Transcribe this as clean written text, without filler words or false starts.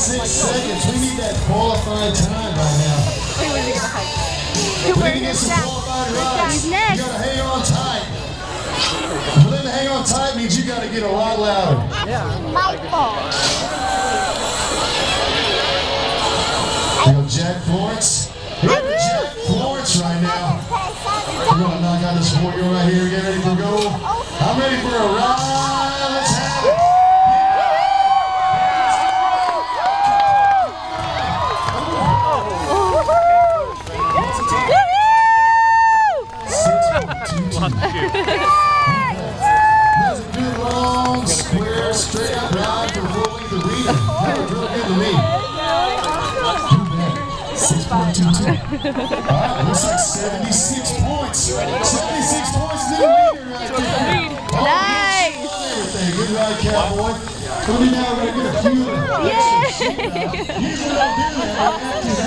6 seconds. We need that qualified time right now. We need to get some qualified rides. You gotta hang on tight. For them to hang on tight means you gotta get a lot louder. My fault. Jack Florence. Jack Florence right now. We're gonna knock out this 4-year-old right here. Get ready for go. I'm ready for a ride. Let's have it. That's a good long, square, straight up ride for rolling the lead. That was real good to me. 6.22. Alright, looks like 76 points. 76 points to the leader right there. Nice. Good ride, Cowboy. We're now going to get a few extra sheep out. Usually don't do that.